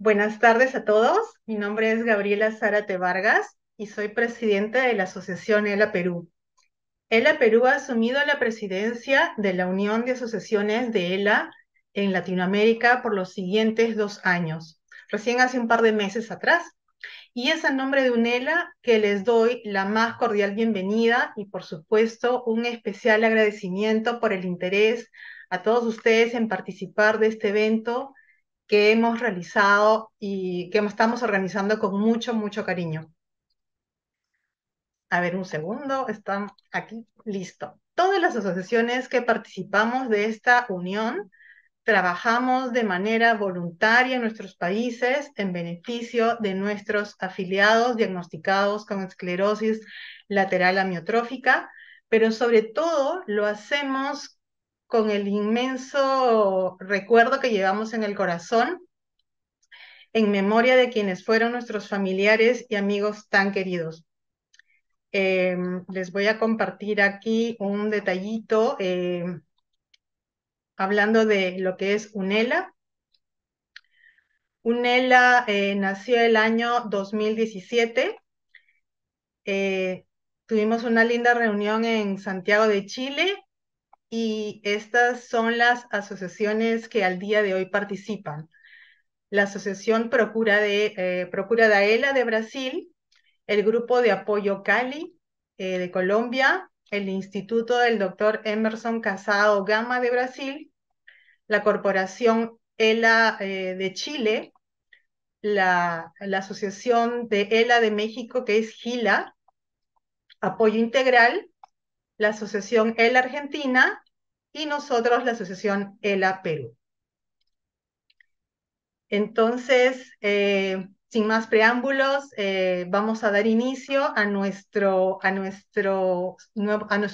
Buenas tardes a todos. Mi nombre es Gabriela Zárate Vargas y soy presidenta de la Asociación ELA Perú. ELA Perú ha asumido la presidencia de la Unión de Asociaciones de ELA en Latinoamérica por los siguientes 2 años, recién hace un par de meses atrás. Y es a nombre de UNELA que les doy la más cordial bienvenida y, por supuesto, un especial agradecimiento por el interés a todos ustedes en participar de este evento que hemos realizado y que estamos organizando con mucho, mucho cariño. A ver, un segundo, están aquí, listo. Todas las asociaciones que participamos de esta unión trabajamos de manera voluntaria en nuestros países en beneficio de nuestros afiliados diagnosticados con esclerosis lateral amiotrófica, pero sobre todo lo hacemos con el inmenso recuerdo que llevamos en el corazón en memoria de quienes fueron nuestros familiares y amigos tan queridos. Les voy a compartir aquí un detallito hablando de lo que es UNELA. UNELA nació el año 2017. Eh, Tuvimos una linda reunión en Santiago de Chile y estas son las asociaciones que al día de hoy participan. La Asociación Procura da ELA de Brasil, el Grupo de Apoyo Cali de Colombia, el Instituto del Dr. Emerson Casado Gama de Brasil, la Corporación ELA de Chile, la Asociación de ELA de México, que es GILA, Apoyo Integral, la Asociación ELA Argentina y nosotros la Asociación ELA Perú. Entonces, sin más preámbulos, vamos a dar inicio a nuestro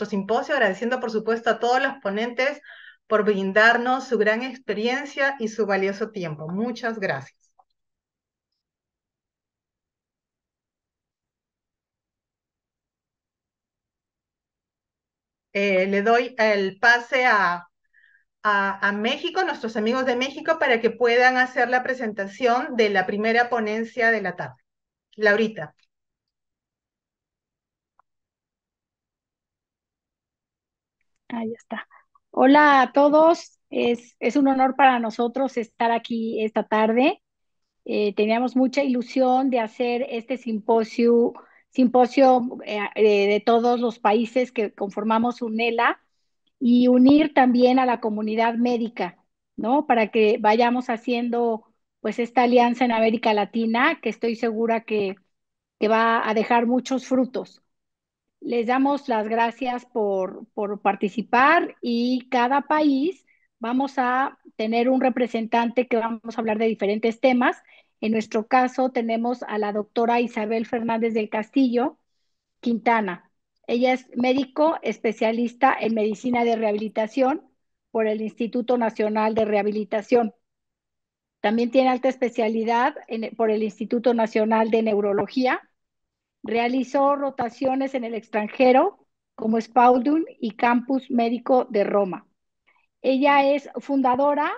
simposio, agradeciendo por supuesto a todos los ponentes por brindarnos su gran experiencia y su valioso tiempo. Muchas gracias. Le doy el pase a México, nuestros amigos de México, para que puedan hacer la presentación de la primera ponencia de la tarde. Laurita. Ahí está. Hola a todos, es un honor para nosotros estar aquí esta tarde. Teníamos mucha ilusión de hacer este simposio de todos los países que conformamos UNELA y unir también a la comunidad médica, ¿no? Para que vayamos haciendo pues esta alianza en América Latina que estoy segura que va a dejar muchos frutos. Les damos las gracias por participar y cada país vamos a tener un representante que vamos a hablar de diferentes temas. En nuestro caso tenemos a la doctora Isabel Fernández del Castillo Quintana. Ella es médico especialista en medicina de rehabilitación por el Instituto Nacional de Rehabilitación. También tiene alta especialidad por el Instituto Nacional de Neurología. Realizó rotaciones en el extranjero como Spalding y Campus Médico de Roma. Ella es fundadora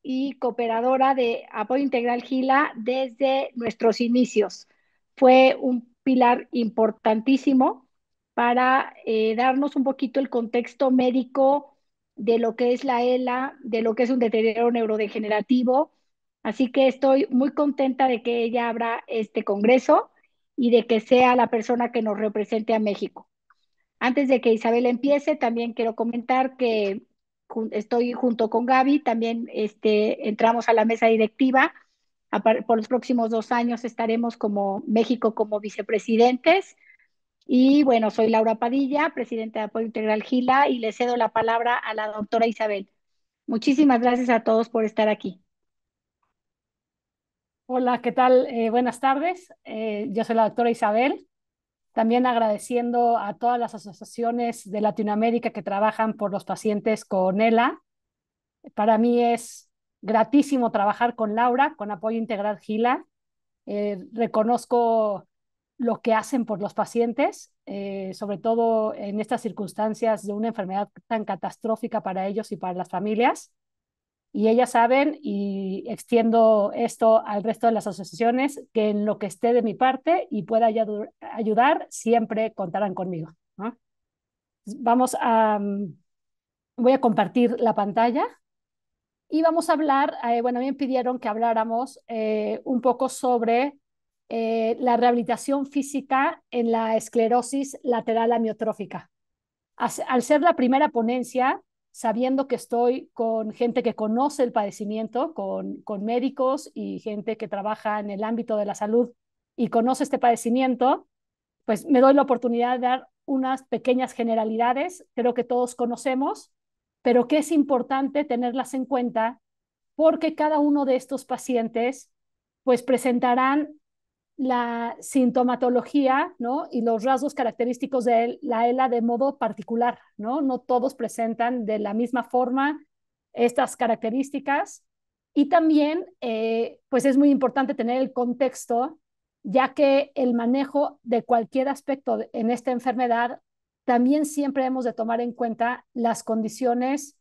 y cooperadora de Apoyo Integral Gila desde nuestros inicios. Fue un pilar importantísimo para darnos un poquito el contexto médico de lo que es la ELA, de lo que es un deterioro neurodegenerativo. Así que estoy muy contenta de que ella abra este congreso y de que sea la persona que nos represente a México. Antes de que Isabel empiece, también quiero comentar que estoy junto con Gaby, también entramos a la mesa directiva. Por los próximos 2 años estaremos como México como vicepresidentes. Y bueno, soy Laura Padilla, presidenta de Apoyo Integral Gila, y le cedo la palabra a la doctora Isabel. Muchísimas gracias a todos por estar aquí. Hola, ¿qué tal? Buenas tardes. Yo soy la doctora Isabel. También agradeciendo a todas las asociaciones de Latinoamérica que trabajan por los pacientes con ELA. Para mí es gratísimo trabajar con Laura, con Apoyo Integral Gila. Reconozco lo que hacen por los pacientes, sobre todo en estas circunstancias de una enfermedad tan catastrófica para ellos y para las familias. Y ellas saben, y extiendo esto al resto de las asociaciones, que en lo que esté de mi parte y pueda ayudar, siempre contarán conmigo, ¿no? Voy a compartir la pantalla y vamos a hablar, bueno, a mí me pidieron que habláramos un poco sobre la rehabilitación física en la esclerosis lateral amiotrófica. Al ser la primera ponencia, sabiendo que estoy con gente que conoce el padecimiento, con médicos y gente que trabaja en el ámbito de la salud y conoce este padecimiento, pues me doy la oportunidad de dar unas pequeñas generalidades, creo que todos conocemos, pero que es importante tenerlas en cuenta porque cada uno de estos pacientes pues presentarán la sintomatología, ¿no? Y los rasgos característicos de la ELA de modo particular, ¿no? No todos presentan de la misma forma estas características. Y también, pues es muy importante tener el contexto, ya que el manejo de cualquier aspecto en esta enfermedad, también siempre hemos de tomar en cuenta las condiciones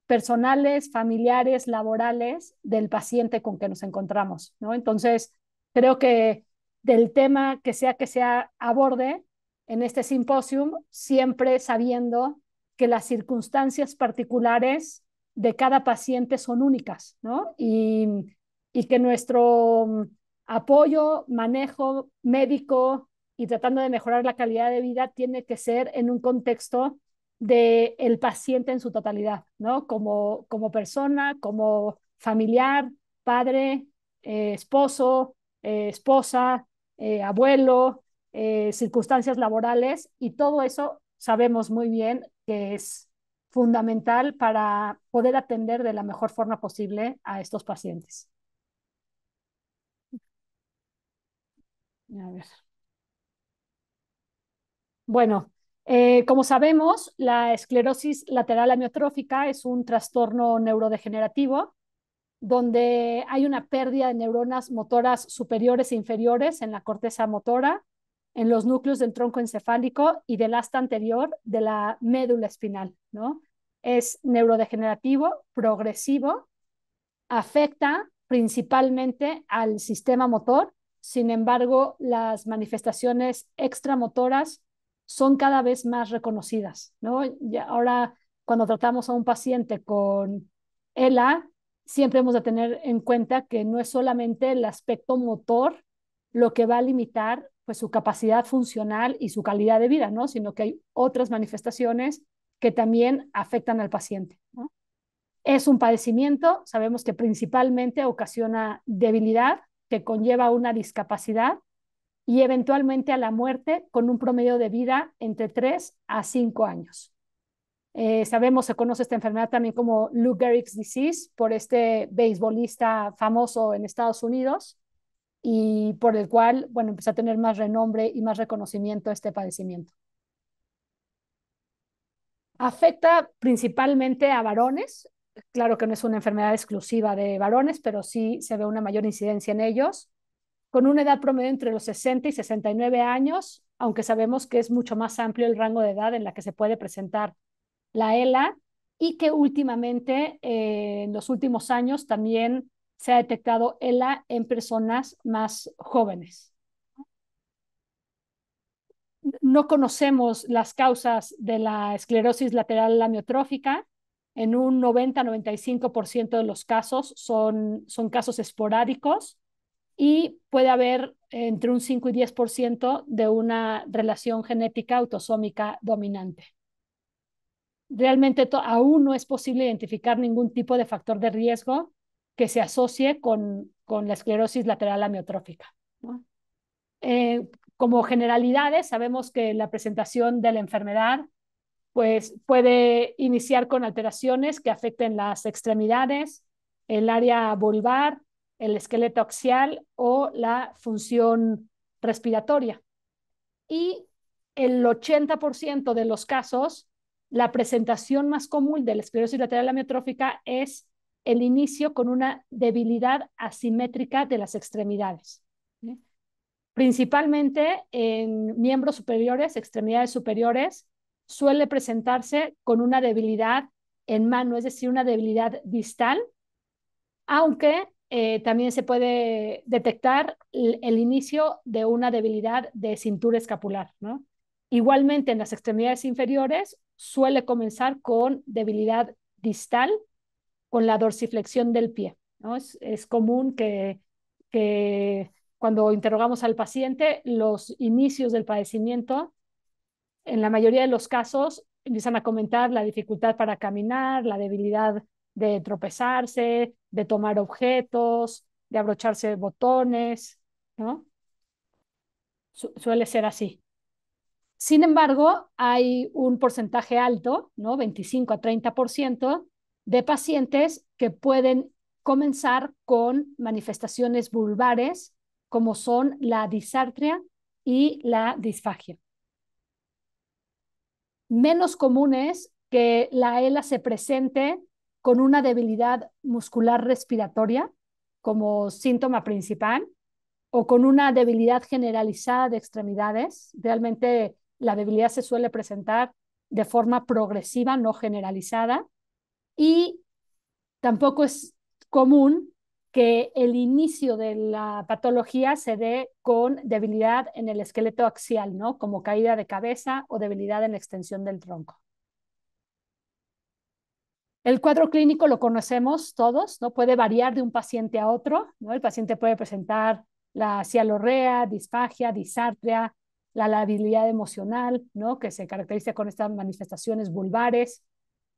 personales, familiares, laborales del paciente con que nos encontramos, ¿no? Entonces, creo que del tema que sea aborde en este simposium, siempre sabiendo que las circunstancias particulares de cada paciente son únicas, ¿no? Y que nuestro apoyo, manejo médico y tratando de mejorar la calidad de vida tiene que ser en un contexto del paciente en su totalidad, ¿no? Como persona, como familiar, padre, esposo, esposa, abuelo, circunstancias laborales, y todo eso sabemos muy bien que es fundamental para poder atender de la mejor forma posible a estos pacientes. A ver. Bueno, como sabemos, la esclerosis lateral amiotrófica es un trastorno neurodegenerativo donde hay una pérdida de neuronas motoras superiores e inferiores en la corteza motora, en los núcleos del tronco encefálico y del asta anterior de la médula espinal, ¿no? Es neurodegenerativo, progresivo, afecta principalmente al sistema motor. Sin embargo, las manifestaciones extramotoras son cada vez más reconocidas, ¿no? Ya ahora, cuando tratamos a un paciente con ELA, siempre hemos de tener en cuenta que no es solamente el aspecto motor lo que va a limitar pues, su capacidad funcional y su calidad de vida, ¿no? Sino que hay otras manifestaciones que también afectan al paciente, ¿no? Es un padecimiento, sabemos que principalmente ocasiona debilidad, que conlleva una discapacidad y eventualmente a la muerte con un promedio de vida entre 3 a 5 años. Se conoce esta enfermedad también como Lou Gehrig's disease por este beisbolista famoso en Estados Unidos y por el cual, bueno, empezó a tener más renombre y más reconocimiento este padecimiento. Afecta principalmente a varones. Claro que no es una enfermedad exclusiva de varones, pero sí se ve una mayor incidencia en ellos, con una edad promedio entre los 60 y 69 años, aunque sabemos que es mucho más amplio el rango de edad en la que se puede presentar la ELA y que últimamente, en los últimos años, también se ha detectado ELA en personas más jóvenes. No conocemos las causas de la esclerosis lateral amiotrófica. En un 90-95% de los casos son casos esporádicos y puede haber entre un 5 y 10% de una relación genética autosómica dominante. Realmente aún no es posible identificar ningún tipo de factor de riesgo que se asocie con la esclerosis lateral amiotrófica, ¿no? Como generalidades, sabemos que la presentación de la enfermedad pues, puede iniciar con alteraciones que afecten las extremidades, el área vulvar, el esqueleto axial o la función respiratoria. Y el 80% de los casos, la presentación más común de la esclerosis lateral amiotrófica es el inicio con una debilidad asimétrica de las extremidades, ¿sí? Principalmente en miembros superiores, extremidades superiores, suele presentarse con una debilidad en mano, es decir, una debilidad distal aunque también se puede detectar el inicio de una debilidad de cintura escapular, ¿no? Igualmente, en las extremidades inferiores suele comenzar con debilidad distal, con la dorsiflexión del pie, ¿no? Es común que cuando interrogamos al paciente, los inicios del padecimiento, en la mayoría de los casos, empiezan a comentar la dificultad para caminar, la debilidad de tropezarse, de tomar objetos, de abrocharse botones, ¿no? Suele ser así. Sin embargo, hay un porcentaje alto, ¿no? 25 a 30% de pacientes que pueden comenzar con manifestaciones vulvares, como son la disartria y la disfagia. Menos común es que la ELA se presente con una debilidad muscular respiratoria como síntoma principal o con una debilidad generalizada de extremidades. Realmente la debilidad se suele presentar de forma progresiva, no generalizada, y tampoco es común que el inicio de la patología se dé con debilidad en el esqueleto axial, ¿no? Como caída de cabeza o debilidad en la extensión del tronco. El cuadro clínico lo conocemos todos, ¿no? Puede variar de un paciente a otro, ¿no? El paciente puede presentar la cialorrea, disfagia, disartria, la labilidad emocional, ¿no? Que se caracteriza con estas manifestaciones vulvares,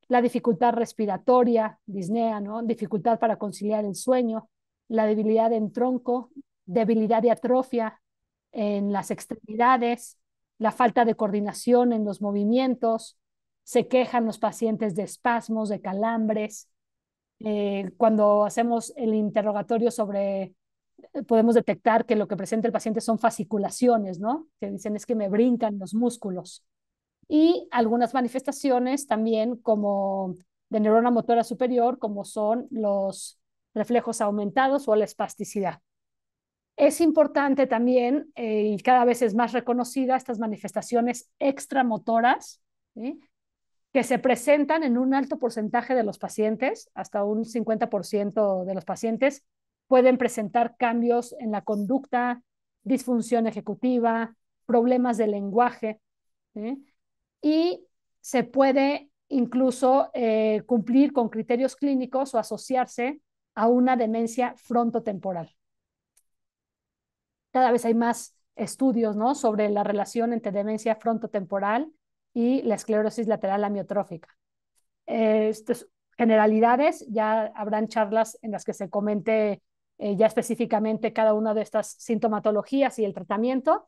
la dificultad respiratoria, disnea, ¿no? Dificultad para conciliar el sueño, la debilidad en tronco, debilidad y atrofia en las extremidades, la falta de coordinación en los movimientos, se quejan los pacientes de espasmos, de calambres. Cuando hacemos el interrogatorio sobre, podemos detectar que lo que presenta el paciente son fasciculaciones, ¿no? Que dicen es que me brincan los músculos. Y algunas manifestaciones también como de neurona motora superior, como son los reflejos aumentados o la espasticidad. Es importante también, y cada vez es más reconocida, estas manifestaciones extramotoras, ¿sí? Que se presentan en un alto porcentaje de los pacientes, hasta un 50% de los pacientes pueden presentar cambios en la conducta, disfunción ejecutiva, problemas de lenguaje, ¿sí? Y se puede incluso cumplir con criterios clínicos o asociarse a una demencia frontotemporal. Cada vez hay más estudios, ¿no? Sobre la relación entre demencia frontotemporal y la esclerosis lateral amiotrófica. Estas generalidades, ya habrán charlas en las que se comente ya específicamente cada una de estas sintomatologías y el tratamiento,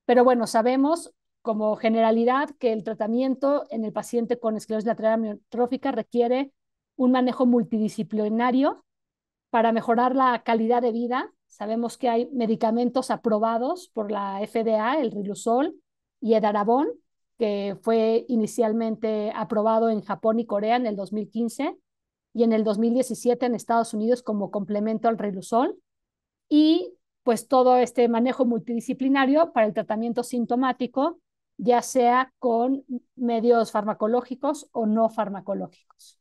pero bueno, sabemos como generalidad que el tratamiento en el paciente con esclerosis lateral amiotrófica requiere un manejo multidisciplinario para mejorar la calidad de vida. Sabemos que hay medicamentos aprobados por la FDA, el Riluzol y Edarabón, que fue inicialmente aprobado en Japón y Corea en el 2015 y en el 2017 en Estados Unidos como complemento al Riluzol. Y pues todo este manejo multidisciplinario para el tratamiento sintomático, ya sea con medios farmacológicos o no farmacológicos.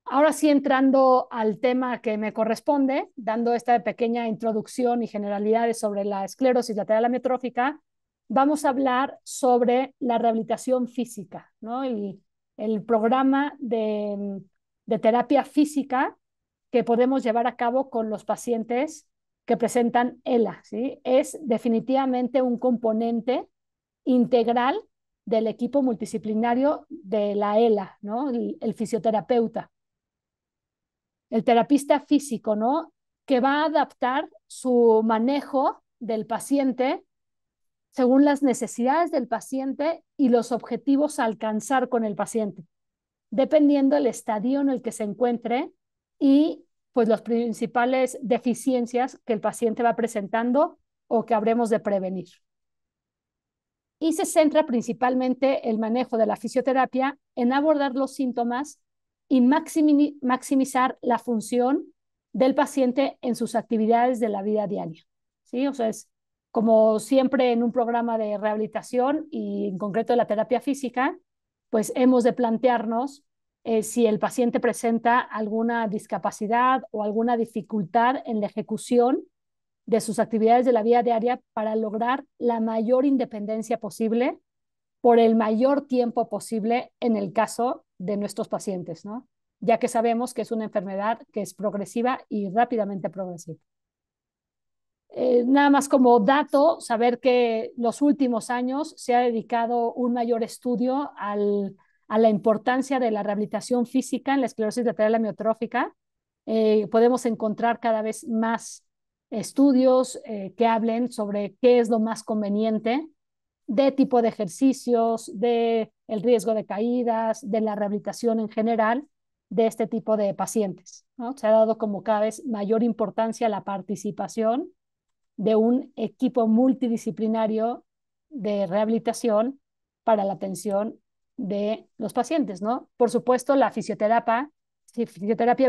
Ahora sí, entrando al tema que me corresponde, dando esta pequeña introducción y generalidades sobre la esclerosis lateral amiotrófica, vamos a hablar sobre la rehabilitación física, ¿no? El programa de terapia física que podemos llevar a cabo con los pacientes que presentan ELA, ¿sí? Es definitivamente un componente integral del equipo multidisciplinario de la ELA, ¿no? El fisioterapeuta, el terapista físico, ¿no? Que va a adaptar su manejo del paciente según las necesidades del paciente y los objetivos a alcanzar con el paciente, dependiendo del estadio en el que se encuentre y pues las principales deficiencias que el paciente va presentando o que habremos de prevenir. Y se centra principalmente el manejo de la fisioterapia en abordar los síntomas y maximizar la función del paciente en sus actividades de la vida diaria. ¿Sí? O sea, es como siempre en un programa de rehabilitación y en concreto de la terapia física, pues hemos de plantearnos si el paciente presenta alguna discapacidad o alguna dificultad en la ejecución de sus actividades de la vida diaria para lograr la mayor independencia posible por el mayor tiempo posible en el caso de nuestros pacientes, ¿no? Ya que sabemos que es una enfermedad que es progresiva y rápidamente progresiva. Nada más como dato, saber que los últimos años se ha dedicado un mayor estudio a la importancia de la rehabilitación física en la esclerosis lateral amiotrófica. Podemos encontrar cada vez más estudios que hablen sobre qué es lo más conveniente de tipo de ejercicios, de el riesgo de caídas, de la rehabilitación en general de este tipo de pacientes, ¿no? Se ha dado como cada vez mayor importancia a la participación de un equipo multidisciplinario de rehabilitación para la atención de los pacientes, ¿no? Por supuesto, la fisioterapia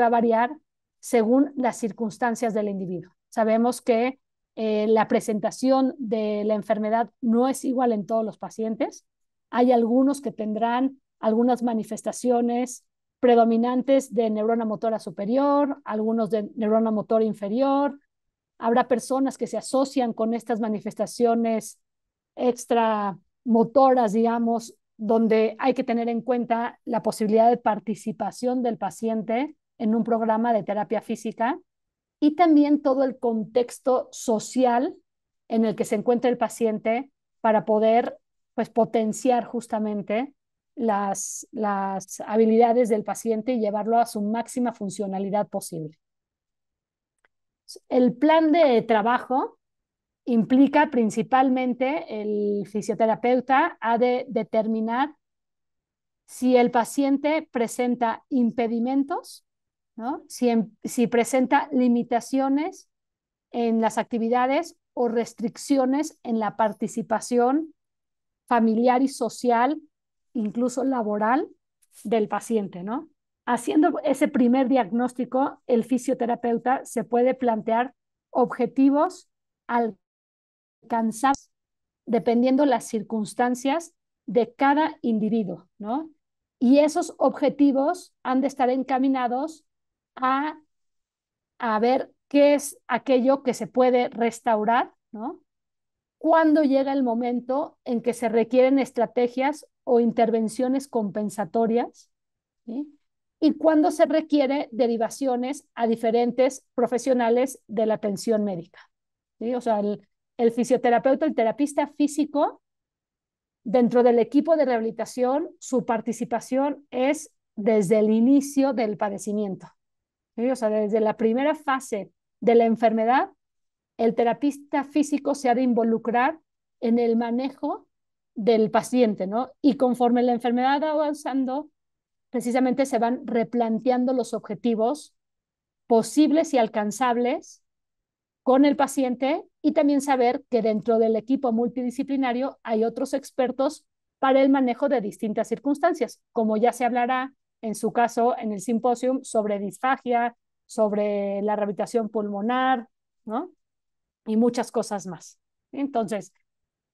va a variar según las circunstancias del individuo. Sabemos que la presentación de la enfermedad no es igual en todos los pacientes. Hay algunos que tendrán algunas manifestaciones predominantes de neurona motora superior, algunos de neurona motora inferior. Habrá personas que se asocian con estas manifestaciones extramotoras, digamos, donde hay que tener en cuenta la posibilidad de participación del paciente en un programa de terapia física y también todo el contexto social en el que se encuentra el paciente para poder, pues, potenciar justamente las habilidades del paciente y llevarlo a su máxima funcionalidad posible. El plan de trabajo implica principalmente el fisioterapeuta ha de determinar si el paciente presenta impedimentos, ¿no? Si presenta limitaciones en las actividades o restricciones en la participación familiar y social, incluso laboral, del paciente, ¿no? Haciendo ese primer diagnóstico, el fisioterapeuta se puede plantear objetivos alcanzables dependiendo las circunstancias de cada individuo, ¿no? Y esos objetivos han de estar encaminados a ver qué es aquello que se puede restaurar, ¿no? Cuando llega el momento en que se requieren estrategias o intervenciones compensatorias, ¿sí? Y cuando se requiere derivaciones a diferentes profesionales de la atención médica, ¿sí? O sea, el fisioterapeuta, el terapista físico, dentro del equipo de rehabilitación, su participación es desde el inicio del padecimiento, ¿sí? O sea, desde la primera fase de la enfermedad, el terapista físico se ha de involucrar en el manejo del paciente, ¿no? Y conforme la enfermedad va avanzando, precisamente se van replanteando los objetivos posibles y alcanzables con el paciente y también saber que dentro del equipo multidisciplinario hay otros expertos para el manejo de distintas circunstancias, como ya se hablará en su caso en el simposio sobre disfagia, sobre la rehabilitación pulmonar, ¿no? Y muchas cosas más. Entonces,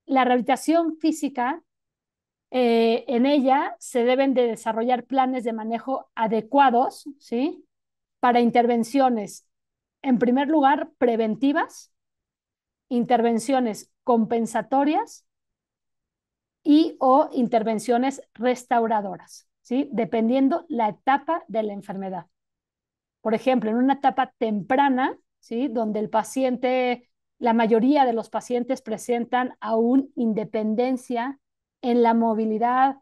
la rehabilitación física, en ella se deben de desarrollar planes de manejo adecuados, ¿sí? Para intervenciones, en primer lugar, preventivas, intervenciones compensatorias y o intervenciones restauradoras, ¿sí? Dependiendo la etapa de la enfermedad. Por ejemplo, en una etapa temprana, ¿sí? Donde el paciente, la mayoría de los pacientes presentan aún independencia en la movilidad,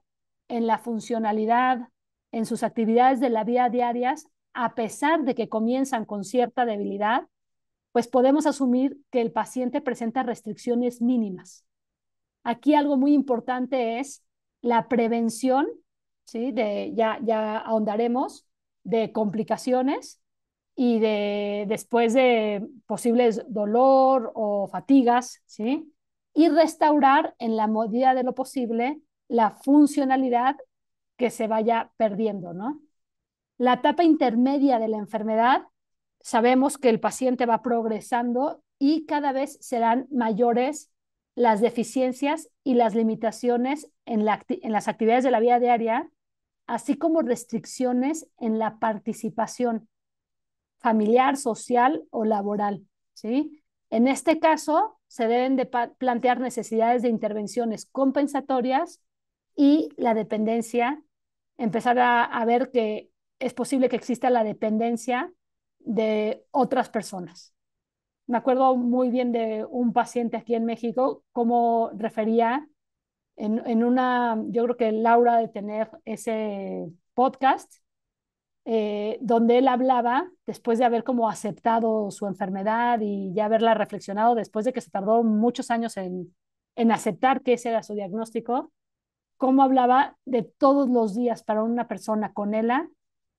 en la funcionalidad, en sus actividades de la vida diarias, a pesar de que comienzan con cierta debilidad, pues podemos asumir que el paciente presenta restricciones mínimas. Aquí algo muy importante es la prevención, ¿sí? Ya ahondaremos, de complicaciones y después de posibles dolor o fatigas, ¿sí? Y restaurar en la medida de lo posible la funcionalidad que se vaya perdiendo, ¿no? La etapa intermedia de la enfermedad, sabemos que el paciente va progresando y cada vez serán mayores las deficiencias y las limitaciones en las actividades de la vida diaria, así como restricciones en la participación familiar, social o laboral, ¿sí? En este caso, se deben de plantear necesidades de intervenciones compensatorias y la dependencia, empezar a ver que es posible que exista la dependencia de otras personas. Me acuerdo muy bien de un paciente aquí en México, cómo refería yo creo que Laura de tener ese podcast, donde él hablaba, después de haber como aceptado su enfermedad y ya haberla reflexionado, después de que se tardó muchos años en aceptar que ese era su diagnóstico, cómo hablaba de todos los días para una persona con ELA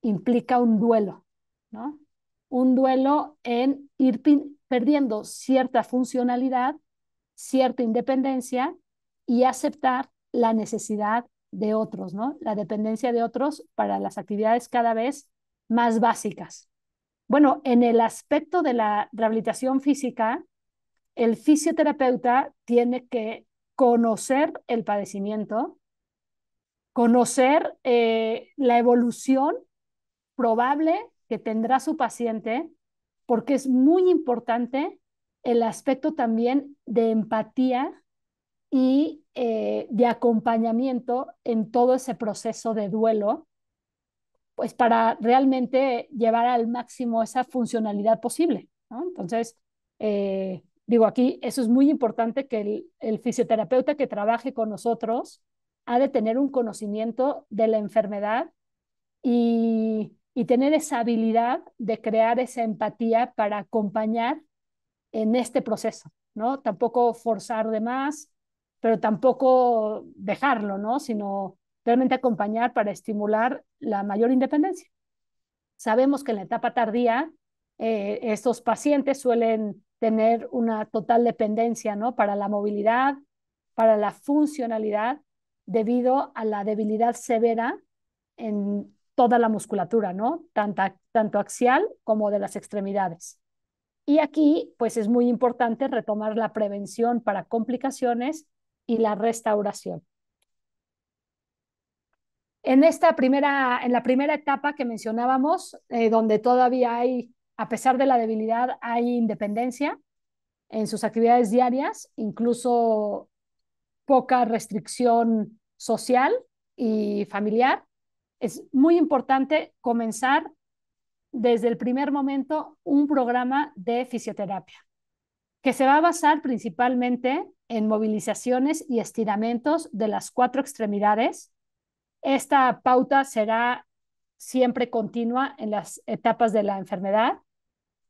implica un duelo, ¿no? Un duelo en ir perdiendo cierta funcionalidad, cierta independencia y aceptar la necesidad de otros, ¿no? La dependencia de otros para las actividades cada vez más básicas. Bueno, en el aspecto de la rehabilitación física, el fisioterapeuta tiene que conocer el padecimiento, conocer la evolución probable que tendrá su paciente, porque es muy importante el aspecto también de empatía y de acompañamiento en todo ese proceso de duelo, pues para realmente llevar al máximo esa funcionalidad posible, ¿no? Entonces, digo aquí, eso es muy importante que el fisioterapeuta que trabaje con nosotros ha de tener un conocimiento de la enfermedad y tener esa habilidad de crear esa empatía para acompañar en este proceso, ¿no? Tampoco forzar de más, pero tampoco dejarlo, ¿no? Sino realmente acompañar para estimular la mayor independencia. Sabemos que en la etapa tardía, estos pacientes suelen tener una total dependencia, ¿no? Para la movilidad, para la funcionalidad, debido a la debilidad severa en toda la musculatura, ¿no? Tanto axial como de las extremidades. Y aquí, pues es muy importante retomar la prevención para complicaciones y la restauración. En la primera etapa que mencionábamos, donde todavía hay, a pesar de la debilidad, hay independencia en sus actividades diarias, incluso poca restricción social y familiar, es muy importante comenzar desde el primer momento un programa de fisioterapia que se va a basar principalmente en movilizaciones y estiramientos de las 4 extremidades. Esta pauta será siempre continua en las etapas de la enfermedad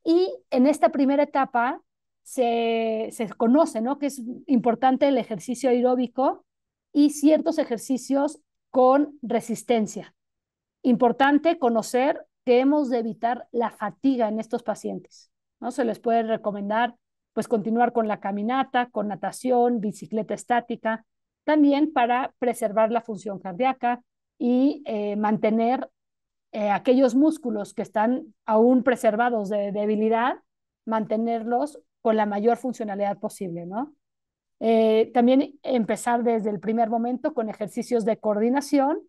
y en esta primera etapa se conoce, ¿no?, que es importante el ejercicio aeróbico y ciertos ejercicios con resistencia. Importante conocer que hemos de evitar la fatiga en estos pacientes, ¿no? Se les puede recomendar pues continuar con la caminata, con natación, bicicleta estática, también para preservar la función cardíaca y mantener aquellos músculos que están aún preservados de debilidad, mantenerlos con la mayor funcionalidad posible, ¿no? También empezar desde el primer momento con ejercicios de coordinación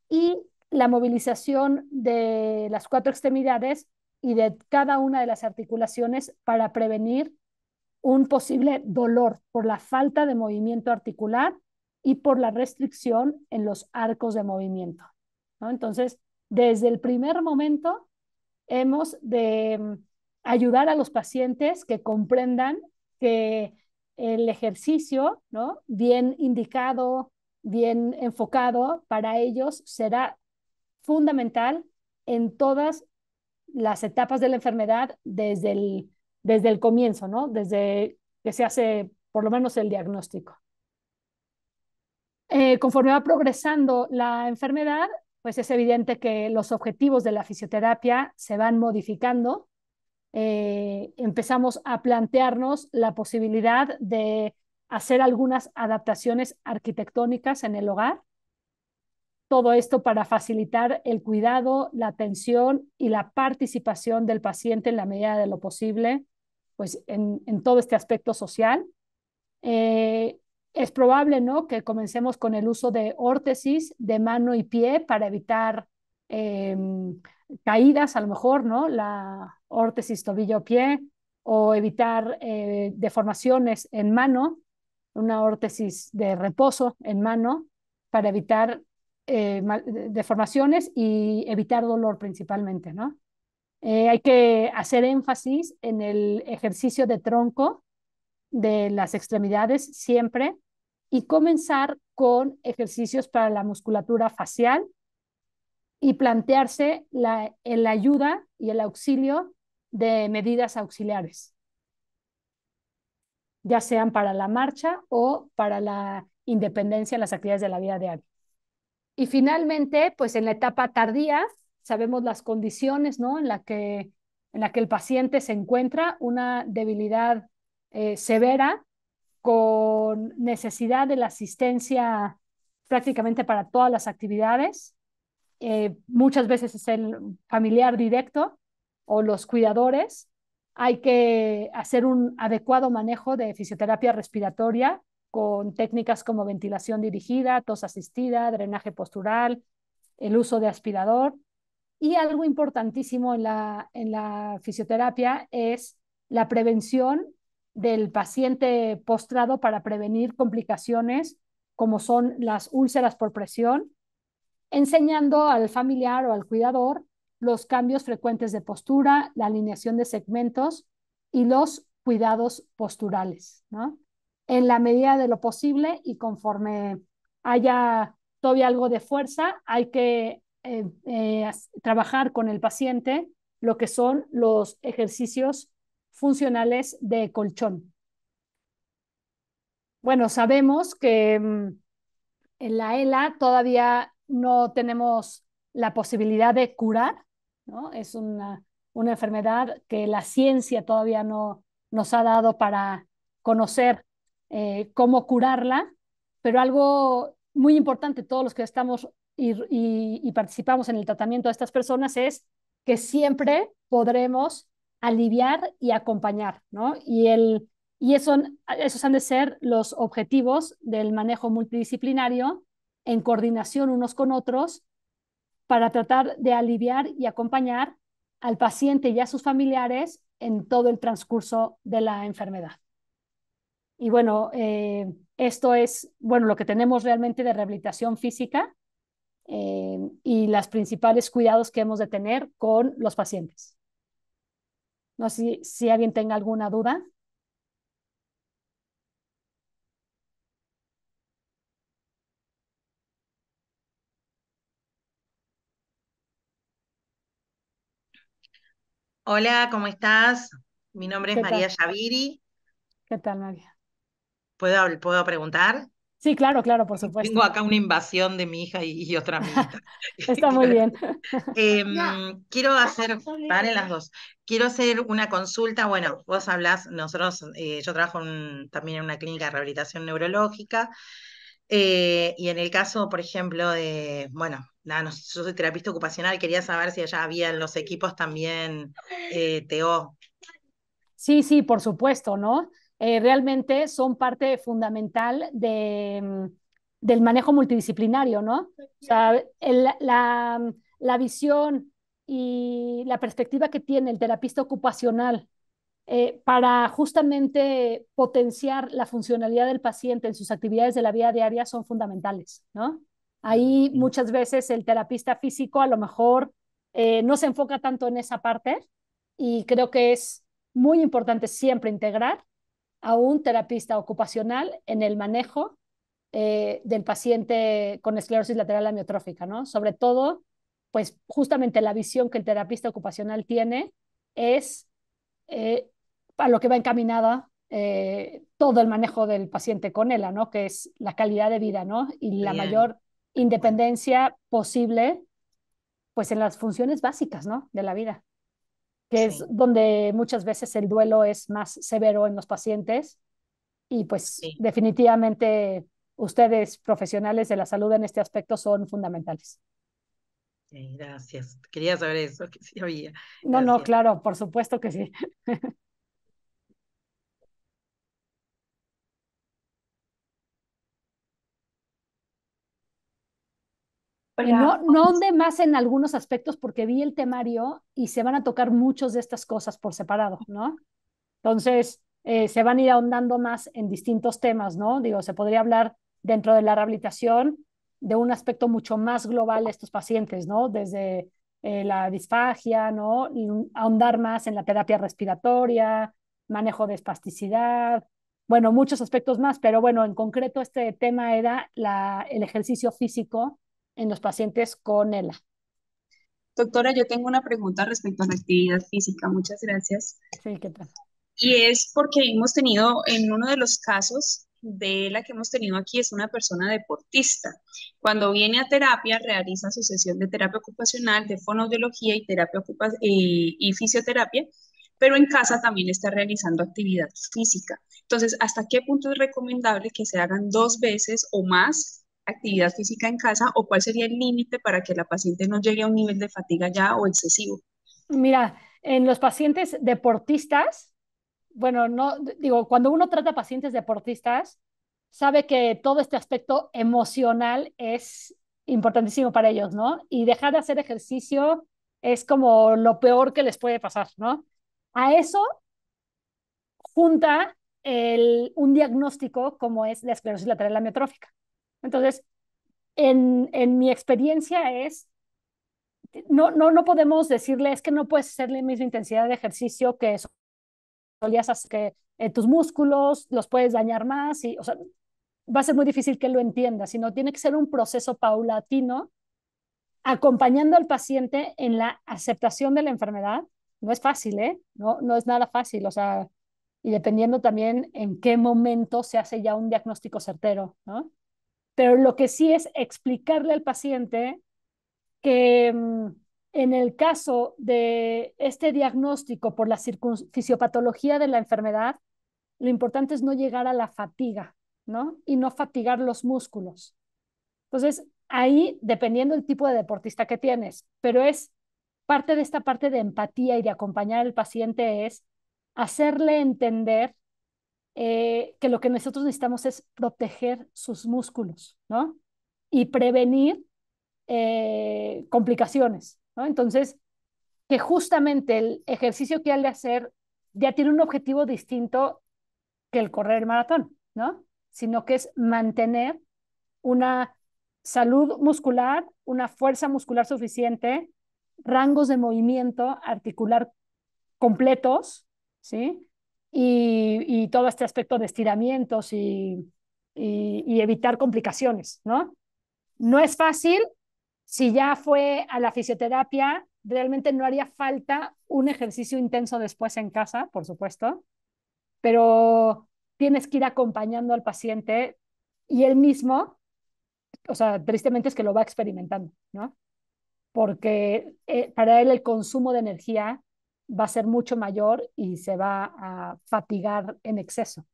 y la movilización de las 4 extremidades y de cada una de las articulaciones para prevenir un posible dolor por la falta de movimiento articular y por la restricción en los arcos de movimiento, ¿no? Entonces, desde el primer momento hemos de ayudar a los pacientes que comprendan que el ejercicio, ¿no?, bien indicado, bien enfocado, para ellos será fundamental en todas las etapas de la enfermedad desde el comienzo, ¿no? Desde que se hace por lo menos el diagnóstico. Conforme va progresando la enfermedad, pues es evidente que los objetivos de la fisioterapia se van modificando. Empezamos a plantearnos la posibilidad de hacer algunas adaptaciones arquitectónicas en el hogar. Todo esto para facilitar el cuidado, la atención y la participación del paciente en la medida de lo posible, pues en todo este aspecto social. Es probable, ¿no?, que comencemos con el uso de órtesis de mano y pie para evitar eh, caídas, a lo mejor, ¿no? La órtesis tobillo-pie, o evitar deformaciones en mano, una órtesis de reposo en mano para evitar deformaciones y evitar dolor principalmente, ¿no? Hay que hacer énfasis en el ejercicio de tronco de las extremidades siempre y comenzar con ejercicios para la musculatura facial y plantearse la ayuda y el auxilio de medidas auxiliares, ya sean para la marcha o para la independencia en las actividades de la vida diaria. Y finalmente, pues en la etapa tardía, sabemos las condiciones, ¿no?, en la que el paciente se encuentra, una debilidad severa, con necesidad de la asistencia prácticamente para todas las actividades. Muchas veces es el familiar directo o los cuidadores. Hay que hacer un adecuado manejo de fisioterapia respiratoria con técnicas como ventilación dirigida, tos asistida, drenaje postural, el uso de aspirador. Y algo importantísimo en la fisioterapia es la prevención del paciente postrado para prevenir complicaciones como son las úlceras por presión, enseñando al familiar o al cuidador los cambios frecuentes de postura, la alineación de segmentos y los cuidados posturales, ¿no? En la medida de lo posible y conforme haya todavía algo de fuerza, hay que trabajar con el paciente lo que son los ejercicios funcionales de colchón. Bueno, sabemos que en la ELA todavía no tenemos la posibilidad de curar, ¿no? Es una enfermedad que la ciencia todavía no nos ha dado para conocer cómo curarla, pero algo muy importante, todos los que estamos y participamos en el tratamiento de estas personas, es que siempre podremos aliviar y acompañar, ¿no? Y esos han de ser los objetivos del manejo multidisciplinario en coordinación unos con otros para tratar de aliviar y acompañar al paciente y a sus familiares en todo el transcurso de la enfermedad. Y bueno, esto es, bueno, lo que tenemos realmente de rehabilitación física y los principales cuidados que hemos de tener con los pacientes. No sé si alguien tenga alguna duda. Hola, ¿cómo estás? Mi nombre es ¿Qué María tal? Yaviri. ¿Qué tal, María? ¿Puedo preguntar? Sí, claro, claro, por Tengo supuesto. acá una invasión de mi hija y otra amiguita. Está muy bien. Quiero hacer, paren las dos, quiero hacer una consulta. Bueno, vos hablás, yo trabajo también en una clínica de rehabilitación neurológica, y en el caso, por ejemplo, bueno, nada, no sé, yo soy terapista ocupacional, quería saber si allá había en los equipos también TO. Sí, sí, por supuesto, ¿no? Realmente son parte fundamental del manejo multidisciplinario, ¿no? O sea, la visión y la perspectiva que tiene el terapista ocupacional para justamente potenciar la funcionalidad del paciente en sus actividades de la vida diaria son fundamentales, ¿no? Ahí muchas veces el terapista físico a lo mejor no se enfoca tanto en esa parte y creo que es muy importante siempre integrar a un terapista ocupacional en el manejo del paciente con esclerosis lateral amiotrófica, ¿no? Sobre todo, pues justamente la visión que el terapista ocupacional tiene es a lo que va encaminada todo el manejo del paciente con ELA, ¿no? Que es la calidad de vida, ¿no? Y la Bien, mayor independencia posible, pues en las funciones básicas, ¿no? De la vida, que es sí, donde muchas veces el duelo es más severo en los pacientes y pues sí. definitivamente ustedes, profesionales de la salud en este aspecto, son fundamentales. Gracias. Quería saber eso, que sí había. No, no, Gracias. claro, por supuesto que sí. No ahonde más en algunos aspectos porque vi el temario y se van a tocar muchos de estas cosas por separado, ¿no? Entonces, se van a ir ahondando más en distintos temas, ¿no? Digo, se podría hablar dentro de la rehabilitación de un aspecto mucho más global de estos pacientes, ¿no? Desde la disfagia, ¿no? Y ahondar más en la terapia respiratoria, manejo de espasticidad, bueno, muchos aspectos más, pero bueno, en concreto este tema era el ejercicio físico en los pacientes con ELA. Doctora, yo tengo una pregunta respecto a la actividad física. Muchas gracias. Sí, ¿qué tal? Y es porque hemos tenido, en uno de los casos de la que hemos tenido aquí, es una persona deportista. Cuando viene a terapia, realiza su sesión de terapia ocupacional, de fonoaudiología y y fisioterapia, pero en casa también está realizando actividad física. Entonces, ¿hasta qué punto es recomendable que se hagan 2 veces o más actividad física en casa, o cuál sería el límite para que la paciente no llegue a un nivel de fatiga ya o excesivo? Mira, en los pacientes deportistas, bueno, no, digo, cuando uno trata a pacientes deportistas, sabe que todo este aspecto emocional es importantísimo para ellos, ¿no? Y dejar de hacer ejercicio es como lo peor que les puede pasar, ¿no? A eso junta un diagnóstico como es la esclerosis lateral amiotrófica. Entonces, en mi experiencia es, no podemos decirle, es que no puedes hacer la misma intensidad de ejercicio que solías hacer, que tus músculos los puedes dañar más, y, o sea, va a ser muy difícil que lo entienda, sino tiene que ser un proceso paulatino, acompañando al paciente en la aceptación de la enfermedad. No es fácil, ¿eh? No es nada fácil, o sea, y dependiendo también en qué momento se hace ya un diagnóstico certero, ¿no? Pero lo que sí es explicarle al paciente que en el caso de este diagnóstico por la fisiopatología de la enfermedad, lo importante es no llegar a la fatiga, ¿no? Y no fatigar los músculos. Entonces, ahí, dependiendo del tipo de deportista que tienes, pero es parte de esta parte de empatía y de acompañar al paciente es hacerle entender que lo que nosotros necesitamos es proteger sus músculos, ¿no? Y prevenir complicaciones, ¿no? Entonces, que justamente el ejercicio que ha de hacer ya tiene un objetivo distinto que el correr el maratón, ¿no? Sino que es mantener una salud muscular, una fuerza muscular suficiente, rangos de movimiento articular completos, ¿sí? Y todo este aspecto de estiramientos y evitar complicaciones, ¿no? No es fácil. Si ya fue a la fisioterapia, realmente no haría falta un ejercicio intenso después en casa, por supuesto, pero tienes que ir acompañando al paciente y él mismo, o sea, tristemente es que lo va experimentando, ¿no? Porque para él el consumo de energía va a ser mucho mayor y se va a fatigar en exceso,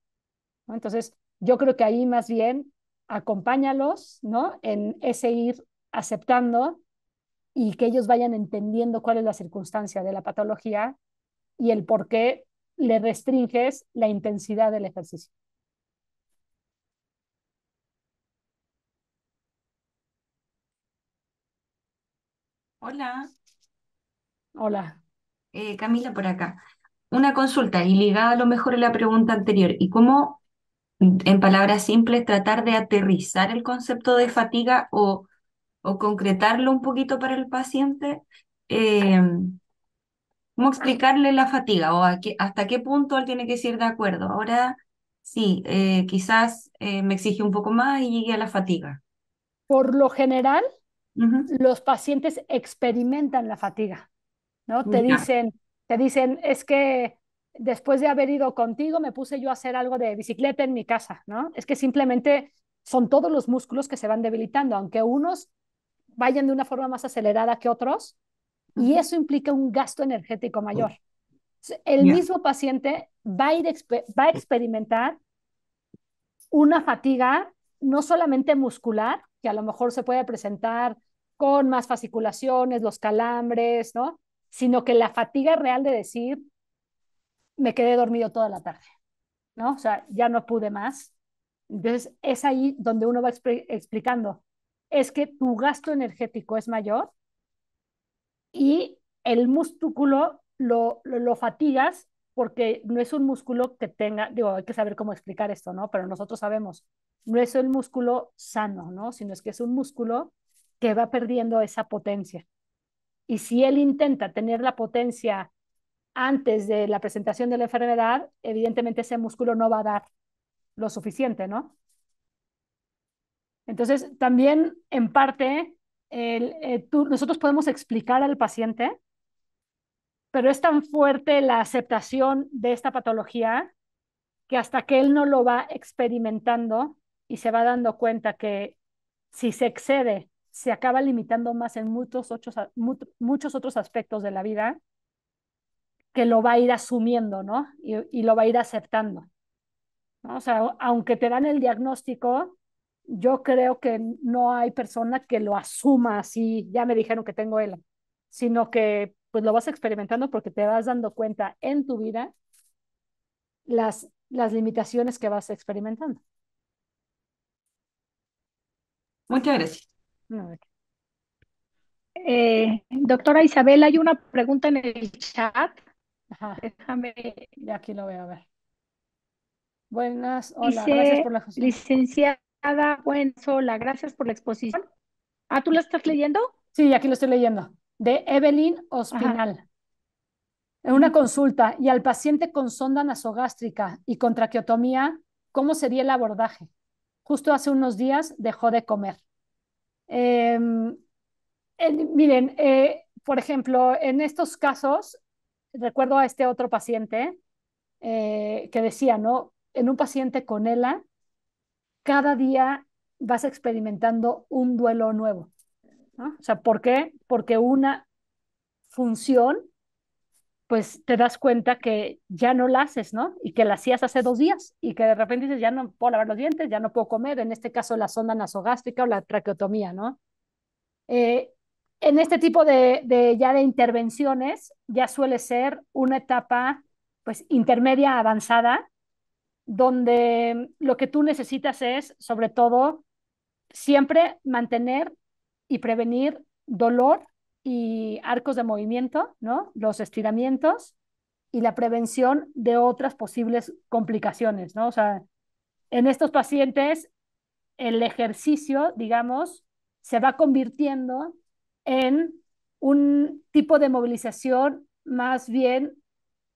¿no? Entonces, yo creo que ahí más bien acompáñalos, ¿no? En ese ir aceptando y que ellos vayan entendiendo cuál es la circunstancia de la patología y el por qué le restringes la intensidad del ejercicio. Hola, Hola. Camila por acá. Una consulta y ligada a lo mejor a la pregunta anterior. ¿Y cómo, en palabras simples, tratar de aterrizar el concepto de fatiga o concretarlo un poquito para el paciente? Eh, ¿Cómo explicarle la fatiga o hasta qué punto él tiene que decir de acuerdo? Ahora sí, quizás me exige un poco más y llegue a la fatiga. Por lo general, Ujú. los pacientes experimentan la fatiga, ¿no? Ya. Te dicen, es que después de haber ido contigo me puse yo a hacer algo de bicicleta en mi casa, ¿no? Es que simplemente son todos los músculos que se van debilitando, aunque unos vayan de una forma más acelerada que otros, y Ujú. eso implica un gasto energético mayor. El Ya. mismo paciente va a experimentar una fatiga no solamente muscular, que a lo mejor se puede presentar con más fasciculaciones, los calambres, ¿no? Sino que la fatiga real de decir, me quedé dormido toda la tarde, ¿no? O sea, ya no pude más. Entonces, es ahí donde uno va explicando. es que tu gasto energético es mayor y el músculo lo fatigas porque no es un músculo que tenga, digo, hay que saber cómo explicar esto, ¿no? Pero nosotros sabemos, no es el músculo sano, ¿no? Sino es que es un músculo que va perdiendo esa potencia. Y si él intenta tener la potencia antes de la presentación de la enfermedad, evidentemente ese músculo no va a dar lo suficiente, ¿no? Entonces, también en parte, nosotros podemos explicar al paciente, pero es tan fuerte la aceptación de esta patología que hasta que él no lo va experimentando y se va dando cuenta que si se excede, se acaba limitando más en muchos otros aspectos de la vida, que lo va a ir asumiendo, ¿no? Y lo va a ir aceptando, ¿no? O sea, aunque te dan el diagnóstico, yo creo que no hay persona que lo asuma así, ya me dijeron que tengo ELA, sino que pues lo vas experimentando porque te vas dando cuenta en tu vida las limitaciones que vas experimentando. Muchas gracias. No, Doctora Isabel, hay una pregunta en el chat. ajá, Déjame. ya aquí lo veo, a ver. Buenas, hola, gracias Dice, por la exposición. licenciada Buensola, gracias por la exposición. Ah, ¿tú la estás leyendo? Sí, aquí lo estoy leyendo. De Evelyn Ajá. Ospinal. En una consulta, y al paciente con sonda nasogástrica y con traqueotomía, ¿cómo sería el abordaje? Justo hace unos días dejó de comer. Eh, Miren, por ejemplo, en estos casos, recuerdo a este otro paciente que decía, ¿no? En un paciente con ELA, cada día vas experimentando un duelo nuevo, ¿no? O sea, ¿por qué? Porque una función, pues te das cuenta que ya no la haces, ¿no? Y que la hacías hace 2 días y que de repente dices, ya no puedo lavar los dientes, ya no puedo comer, en este caso la sonda nasogástrica o la traqueotomía, ¿no? Eh, en este tipo ya de intervenciones ya suele ser una etapa pues intermedia avanzada donde lo que tú necesitas es sobre todo siempre mantener y prevenir dolor y arcos de movimiento, ¿no? Los estiramientos y la prevención de otras posibles complicaciones, ¿no? O sea, en estos pacientes el ejercicio, digamos, se va convirtiendo en un tipo de movilización más bien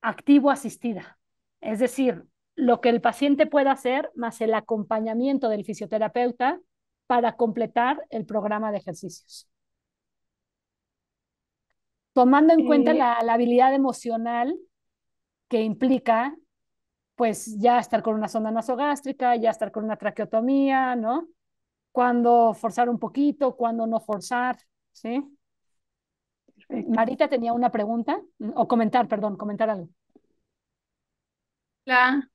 activo-asistida. Es decir, lo que el paciente pueda hacer más el acompañamiento del fisioterapeuta para completar el programa de ejercicios. Tomando en cuenta la habilidad emocional que implica, pues ya estar con una sonda nasogástrica, ya estar con una traqueotomía, ¿no? Cuándo forzar un poquito, cuándo no forzar, ¿sí? Marita tenía una pregunta, o comentar, perdón, comentar algo. Hola,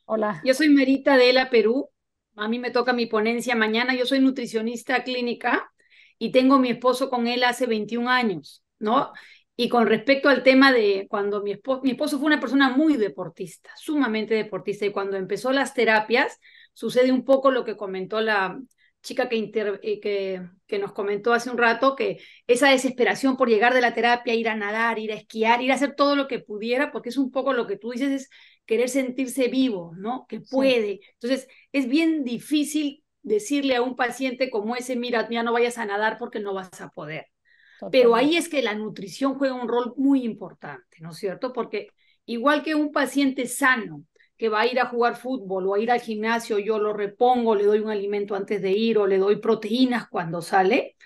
Hola. yo soy Marita de ELA Perú. A mí me toca mi ponencia mañana. Yo soy nutricionista clínica y tengo a mi esposo con él hace 21 años, ¿no? Y con respecto al tema de cuando mi esposo fue una persona muy deportista, sumamente deportista, y cuando empezó las terapias, sucede un poco lo que comentó la chica que nos comentó hace un rato, que esa desesperación por llegar de la terapia, ir a nadar, ir a esquiar, ir a hacer todo lo que pudiera, porque es un poco lo que tú dices, es querer sentirse vivo, ¿no? Que puede. Sí. Entonces, es bien difícil decirle a un paciente como ese, mira, ya no vayas a nadar porque no vas a poder. Totalmente. Pero ahí es que la nutrición juega un rol muy importante, ¿no es cierto? Porque igual que un paciente sano que va a ir a jugar fútbol o a ir al gimnasio, yo lo repongo, le doy un alimento antes de ir o le doy proteínas cuando sale,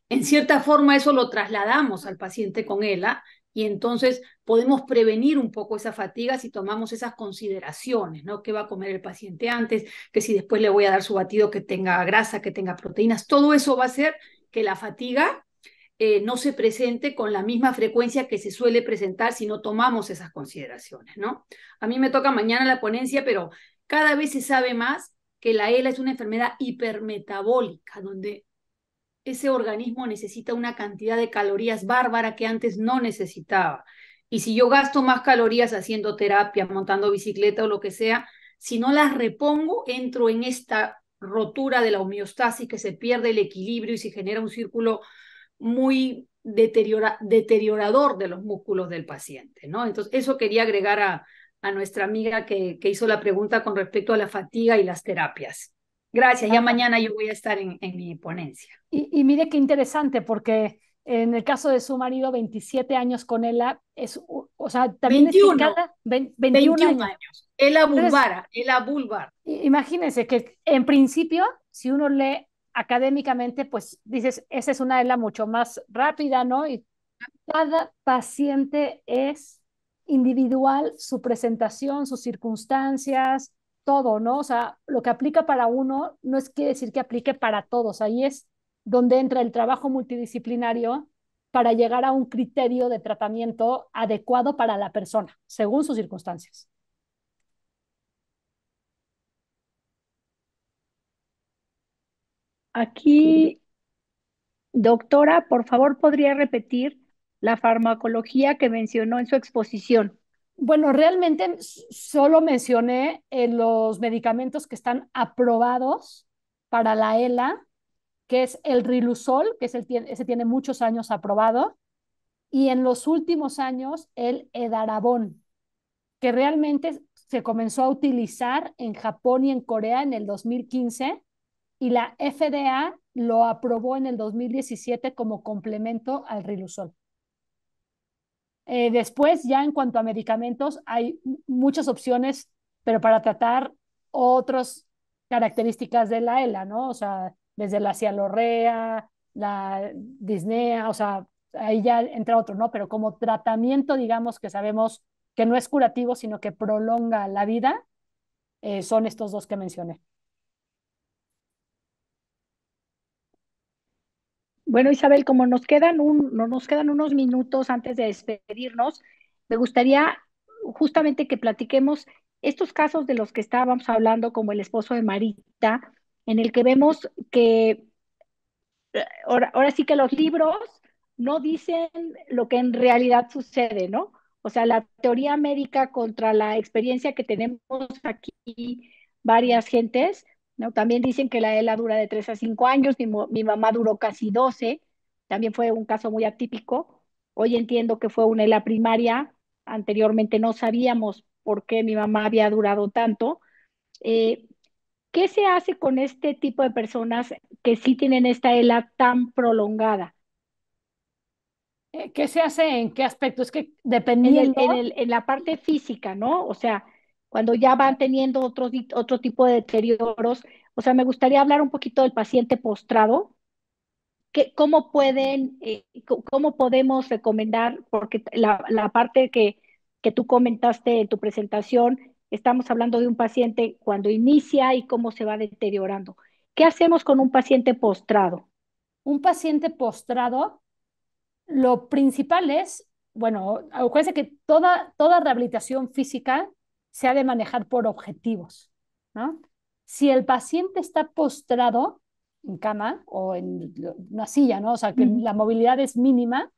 en cierta forma eso lo trasladamos al paciente con ELA y entonces podemos prevenir un poco esa fatiga si tomamos esas consideraciones, ¿no? ¿Qué va a comer el paciente antes? Que si después le voy a dar su batido que tenga grasa, que tenga proteínas, todo eso va a hacer que la fatiga no se presente con la misma frecuencia que se suele presentar si no tomamos esas consideraciones, ¿no? A mí me toca mañana la ponencia, pero cada vez se sabe más que la ELA es una enfermedad hipermetabólica, donde ese organismo necesita una cantidad de calorías bárbara que antes no necesitaba. Y si yo gasto más calorías haciendo terapia, montando bicicleta o lo que sea, si no las repongo, entro en esta rotura de la homeostasis, que se pierde el equilibrio y se genera un círculo muy deteriorador de los músculos del paciente, ¿no? Entonces, eso quería agregar a nuestra amiga que hizo la pregunta con respecto a la fatiga y las terapias. Gracias, ya mañana yo voy a estar en mi ponencia. Y mire qué interesante, porque en el caso de su marido, 27 años con ella, o sea, también 21, es que 21 años. Ela bulbar. Imagínense que en principio, si uno lee académicamente, pues dices, esa es una ELA mucho más rápida, ¿no? Y cada paciente es individual, su presentación, sus circunstancias, todo, ¿no? O sea, lo que aplica para uno no es quiere decir que aplique para todos. Ahí es donde entra el trabajo multidisciplinario para llegar a un criterio de tratamiento adecuado para la persona, según sus circunstancias. Aquí, doctora, por favor, ¿podría repetir la farmacología que mencionó en su exposición? Bueno, realmente solo mencioné los medicamentos que están aprobados para la ELA, que es el Riluzol, que ese tiene muchos años aprobado, y en los últimos años el Edarabón, que realmente se comenzó a utilizar en Japón y en Corea en el 2015, y la FDA lo aprobó en el 2017 como complemento al Riluzol. Después, ya en cuanto a medicamentos, hay muchas opciones, pero para tratar otras características de la ELA, ¿no? O sea, desde la cialorrea, la disnea, o sea, ahí ya entra otro, ¿no? Pero como tratamiento, digamos que sabemos que no es curativo, sino que prolonga la vida, son estos dos que mencioné. Bueno, Isabel, como nos quedan unos minutos antes de despedirnos, me gustaría justamente que platiquemos estos casos de los que estábamos hablando, como el esposo de Marita, en el que vemos que ahora sí que los libros no dicen lo que en realidad sucede, ¿no? O sea, la teoría médica contra la experiencia que tenemos aquí varias gentes, ¿no? También dicen que la ELA dura de 3 a 5 años, mi mamá duró casi 12, también fue un caso muy atípico. Hoy entiendo que fue una ELA primaria, anteriormente no sabíamos por qué mi mamá había durado tanto. Eh, ¿Qué se hace con este tipo de personas que sí tienen esta ELA tan prolongada? ¿Qué se hace en qué aspecto? Es que dependiendo... En la parte física, ¿no? O sea, cuando ya van teniendo otro tipo de deterioros, o sea, me gustaría hablar un poquito del paciente postrado, cómo podemos recomendar, porque la parte que tú comentaste en tu presentación, estamos hablando de un paciente cuando inicia y cómo se va deteriorando. ¿Qué hacemos con un paciente postrado? Un paciente postrado, lo principal es, bueno, acuérdense que toda rehabilitación física se ha de manejar por objetivos, ¿no? Si el paciente está postrado en cama o en una silla, ¿no? O sea, que la movilidad es mínima,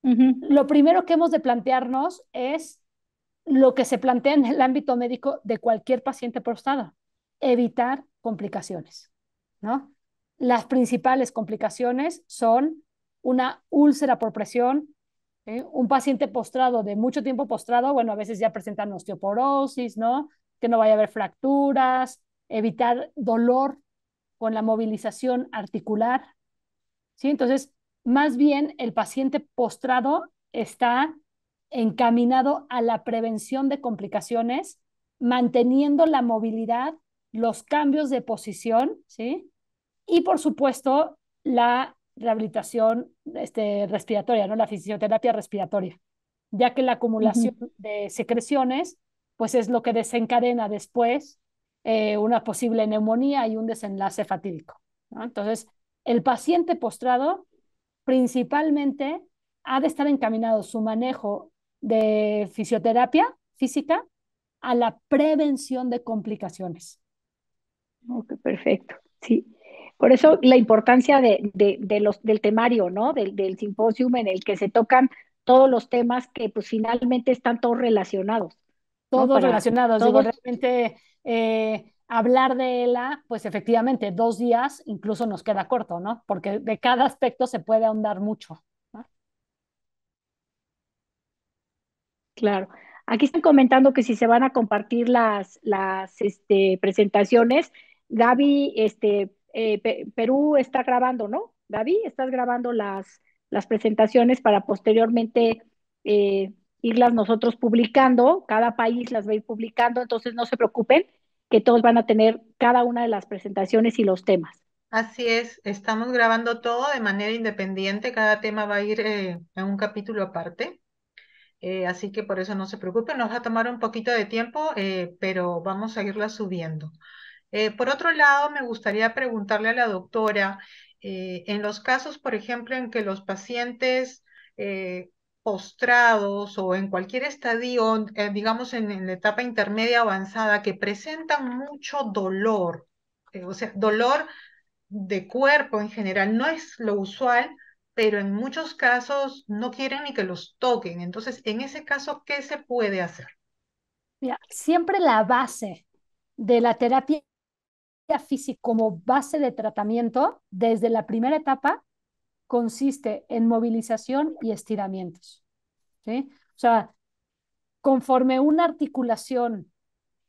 lo primero que hemos de plantearnos es lo que se plantea en el ámbito médico de cualquier paciente postrado, evitar complicaciones, ¿no? Las principales complicaciones son una úlcera por presión, un paciente postrado de mucho tiempo postrado, bueno, a veces ya presentan osteoporosis, ¿no? Que no vaya a haber fracturas, evitar dolor con la movilización articular, ¿sí? Entonces, más bien el paciente postrado está encaminado a la prevención de complicaciones, manteniendo la movilidad, los cambios de posición, ¿sí? Y por supuesto, la rehabilitación respiratoria, ¿no? La fisioterapia respiratoria, ya que la acumulación de secreciones, pues es lo que desencadena después una posible neumonía y un desenlace fatídico, ¿no? Entonces, el paciente postrado principalmente ha de estar encaminado su manejo de fisioterapia física a la prevención de complicaciones. Ok, perfecto. Sí. Por eso la importancia del temario, ¿no? Del simposium en el que se tocan todos los temas que pues finalmente están todos relacionados, ¿no? Todos relacionados, digo, todos. realmente hablar de ELA, pues efectivamente 2 días incluso nos queda corto, ¿no? Porque de cada aspecto se puede ahondar mucho, ¿no? Claro. Aquí están comentando que si se van a compartir presentaciones. Gaby, Perú está grabando, ¿no? Gaby, estás grabando las presentaciones para posteriormente eh, irlas nosotros publicando. Cada país las va a ir publicando, entonces no se preocupen que todos van a tener cada una de las presentaciones y los temas. Así es, estamos grabando todo de manera independiente, cada tema va a ir en un capítulo aparte. Así que por eso no se preocupen, nos va a tomar un poquito de tiempo, pero vamos a irla subiendo. Por otro lado, me gustaría preguntarle a la doctora, en los casos, por ejemplo, en que los pacientes eh, postrados o en cualquier estadio, digamos en la etapa intermedia avanzada, que presentan mucho dolor, o sea, dolor de cuerpo en general, no es lo usual, pero en muchos casos no quieren ni que los toquen. Entonces, en ese caso, ¿qué se puede hacer? Mira, siempre la base de la terapia física como base de tratamiento, desde la primera etapa, consiste en movilización y estiramientos, ¿sí? O sea, conforme una articulación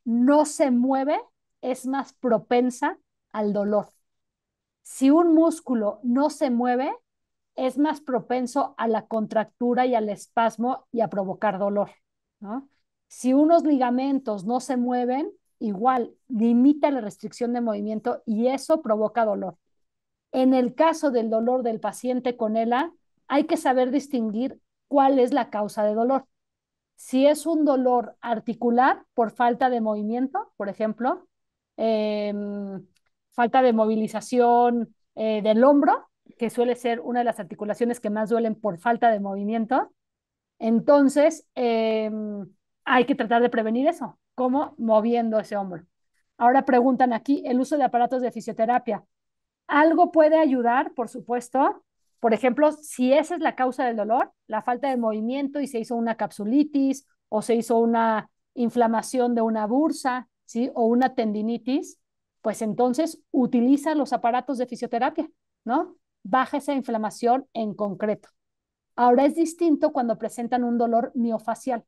no se mueve, es más propensa al dolor. Si un músculo no se mueve, es más propenso a la contractura y al espasmo y a provocar dolor, ¿no? Si unos ligamentos no se mueven, igual limita la restricción de movimiento y eso provoca dolor. En el caso del dolor del paciente con ELA, hay que saber distinguir cuál es la causa de dolor. Si es un dolor articular por falta de movimiento, por ejemplo, eh, falta de movilización del hombro, que suele ser una de las articulaciones que más duelen por falta de movimiento, entonces hay que tratar de prevenir eso. ¿Cómo? Moviendo ese hombro. Ahora preguntan aquí el uso de aparatos de fisioterapia. Algo puede ayudar, por supuesto. Por ejemplo, si esa es la causa del dolor, la falta de movimiento y se hizo una capsulitis o se hizo una inflamación de una bursa, ¿sí? O una tendinitis, pues entonces utiliza los aparatos de fisioterapia, ¿no? Baja esa inflamación en concreto. Ahora es distinto cuando presentan un dolor miofacial,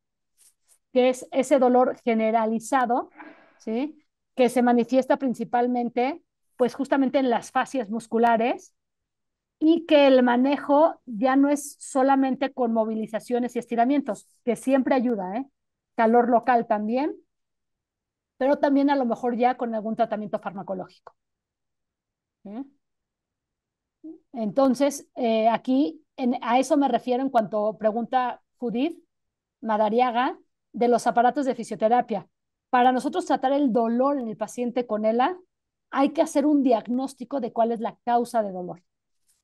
que es ese dolor generalizado, ¿sí? Que se manifiesta principalmente, pues justamente en las fascias musculares y que el manejo ya no es solamente con movilizaciones y estiramientos, que siempre ayuda, ¿eh? Calor local también, pero también a lo mejor ya con algún tratamiento farmacológico, ¿sí? Entonces, aquí a eso me refiero en cuanto pregunta Judith Madariaga de los aparatos de fisioterapia. Para nosotros tratar el dolor en el paciente con ELA, hay que hacer un diagnóstico de cuál es la causa de dolor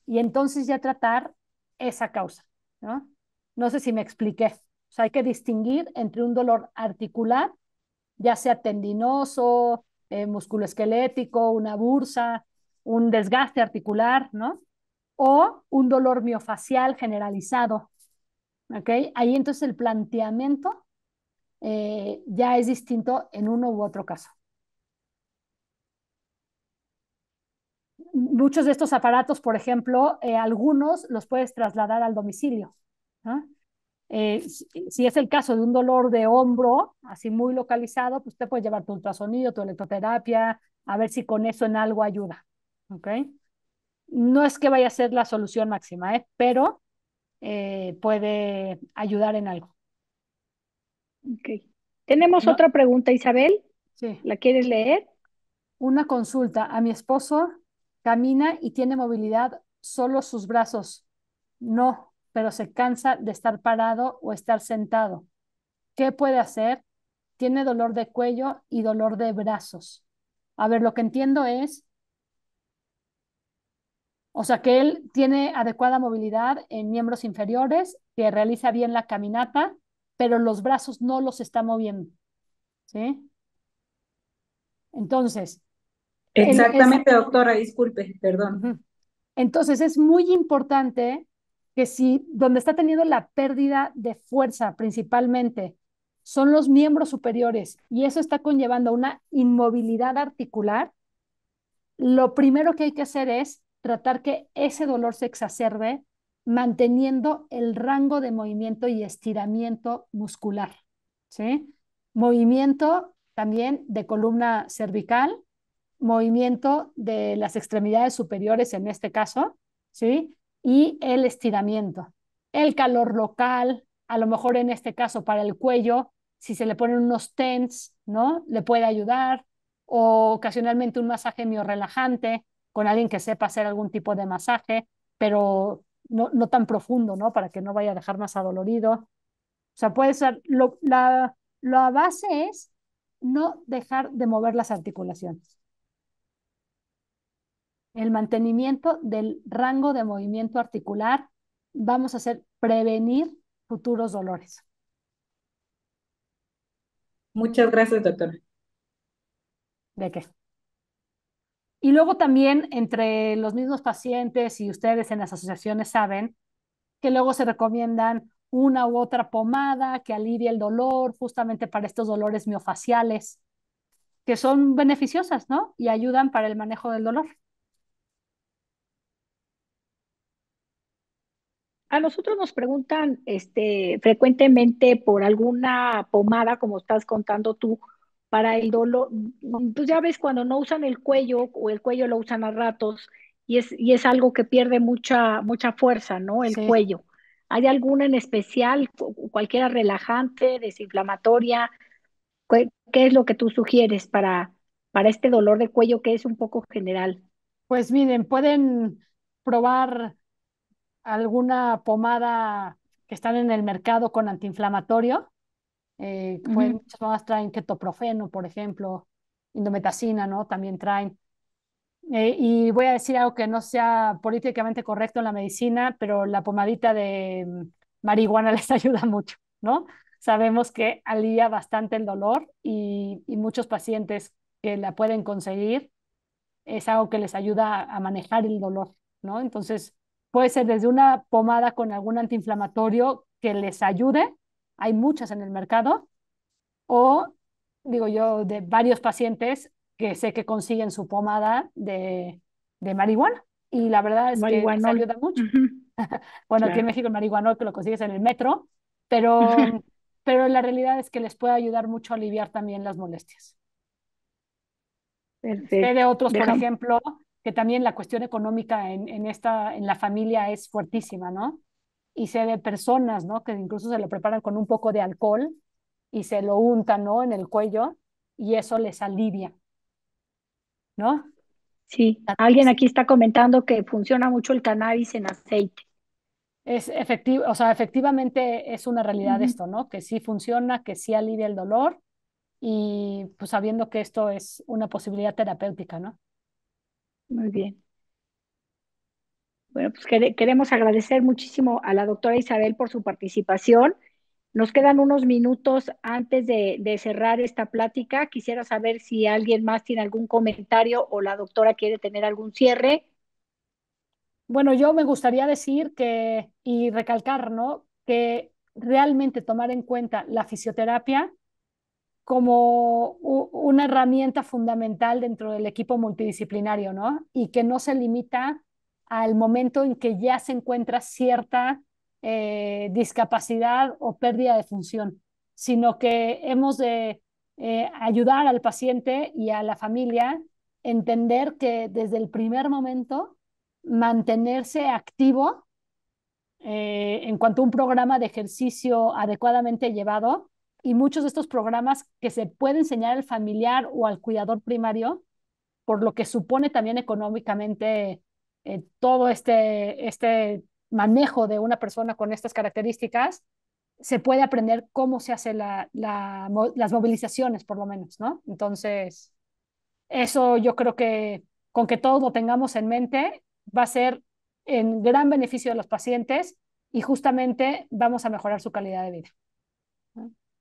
y entonces ya tratar esa causa, ¿no? No sé si me expliqué. O sea, hay que distinguir entre un dolor articular, ya sea tendinoso, musculoesquelético, una bursa, un desgaste articular, ¿no? O un dolor miofacial generalizado, ¿ok? Ahí entonces el planteamiento ya es distinto en uno u otro caso. Muchos de estos aparatos, por ejemplo, algunos los puedes trasladar al domicilio, ¿no? Si es el caso de un dolor de hombro, así muy localizado, pues te puedes llevar tu ultrasonido, tu electroterapia, a ver si con eso en algo ayuda, ¿ok? No es que vaya a ser la solución máxima, pero puede ayudar en algo. Ok. Tenemos No, otra pregunta, Isabel. sí. ¿La quieres leer? Una consulta. A mi esposo camina y tiene movilidad solo sus brazos. No, pero se cansa de estar parado o estar sentado. ¿Qué puede hacer? Tiene dolor de cuello y dolor de brazos. A ver, lo que entiendo es, o sea, que él tiene adecuada movilidad en miembros inferiores, que realiza bien la caminata, pero los brazos no los está moviendo, ¿sí? Entonces, él es, Exactamente, doctora, disculpe, perdón. uh-huh. Entonces es muy importante que si donde está teniendo la pérdida de fuerza principalmente son los miembros superiores y eso está conllevando una inmovilidad articular, lo primero que hay que hacer es tratar que ese dolor se exacerbe manteniendo el rango de movimiento y estiramiento muscular, ¿sí? Movimiento también de columna cervical, movimiento de las extremidades superiores en este caso, ¿sí? Y el estiramiento. El calor local, a lo mejor en este caso para el cuello, si se le ponen unos TENS, ¿no? Le puede ayudar, o ocasionalmente un masaje miorrelajante con alguien que sepa hacer algún tipo de masaje, pero no tan profundo, ¿no? Para que no vaya a dejar más adolorido. O sea, puede ser, la base es no dejar de mover las articulaciones. El mantenimiento del rango de movimiento articular, vamos a hacer prevenir futuros dolores. Muchas gracias, doctora. ¿De qué? Y luego también entre los mismos pacientes y ustedes en las asociaciones saben que luego se recomiendan una u otra pomada que alivie el dolor justamente para estos dolores miofaciales que son beneficiosas, ¿no? Y ayudan para el manejo del dolor. A nosotros nos preguntan frecuentemente por alguna pomada, como estás contando tú, para el dolor. Pues ya ves cuando no usan el cuello o el cuello lo usan a ratos y es algo que pierde mucha fuerza, ¿no? El Sí. cuello. ¿Hay alguna en especial, cualquiera relajante, desinflamatoria? ¿Qué es lo que tú sugieres para este dolor de cuello que es un poco general? Pues miren, pueden probar alguna pomada que están en el mercado con antiinflamatorio. Ujú. Muchas pomadas traen ketoprofeno, por ejemplo, indometacina, ¿no? También traen. Y voy a decir algo que no sea políticamente correcto en la medicina, pero la pomadita de marihuana les ayuda mucho, ¿no? Sabemos que alivia bastante el dolor y muchos pacientes que la pueden conseguir es algo que les ayuda a manejar el dolor, ¿no? Entonces, puede ser desde una pomada con algún antiinflamatorio que les ayude, hay muchas en el mercado, o digo yo, de varios pacientes que sé que consiguen su pomada de marihuana y la verdad es que les Marihuanol. ayuda mucho. Ujú. Bueno, aquí en Claro. México el marihuanol que lo consigues en el metro, pero la realidad es que les puede ayudar mucho a aliviar también las molestias. Sé de Perfecto. otros, por Déjame. ejemplo, que también la cuestión económica en la familia es fuertísima, ¿no? Y sé de personas, ¿no? Que incluso se lo preparan con un poco de alcohol y se lo untan, ¿no? En el cuello y eso les alivia, ¿no? Sí, alguien aquí está comentando que funciona mucho el cannabis en aceite. Es efectivo, o sea, efectivamente es una realidad Ujú. esto, ¿no? Que sí funciona, que sí alivia el dolor y pues sabiendo que esto es una posibilidad terapéutica, ¿no? Muy bien. Bueno, pues queremos agradecer muchísimo a la doctora Isabel por su participación. Nos quedan unos minutos antes de cerrar esta plática. Quisiera saber si alguien más tiene algún comentario o la doctora quiere tener algún cierre. Bueno, yo me gustaría decir que y recalcar, ¿no? Que realmente tomar en cuenta la fisioterapia como una herramienta fundamental dentro del equipo multidisciplinario, ¿no? Y que no se limita al momento en que ya se encuentra cierta discapacidad o pérdida de función, sino que hemos de ayudar al paciente y a la familia a entender que desde el primer momento mantenerse activo en cuanto a un programa de ejercicio adecuadamente llevado y muchos de estos programas que se puede enseñar al familiar o al cuidador primario, por lo que supone también económicamente todo este manejo de una persona con estas características, se puede aprender cómo se hace las movilizaciones, por lo menos, ¿no? Entonces, eso yo creo que con que todos lo tengamos en mente va a ser en gran beneficio de los pacientes y justamente vamos a mejorar su calidad de vida.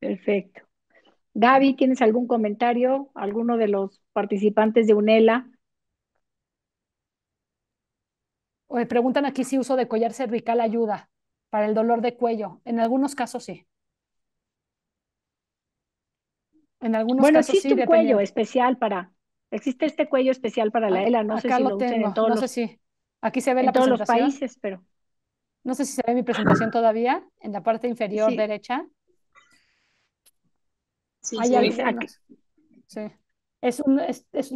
Perfecto. Gaby, ¿tienes algún comentario? ¿Alguno de los participantes de UNELA? Preguntan aquí si uso de collar cervical ayuda para el dolor de cuello. En algunos casos sí. En algunos Bueno, casos sí, existe un cuello dependiendo. especial existe este cuello especial para la ELA, no sé Acá si lo lo usen tengo, no sé si, aquí se ve en la todos los presentación, países, pero no sé si se ve mi presentación todavía, en la parte inferior sí, derecha, Sí, hay se ve. algunos, sí. Es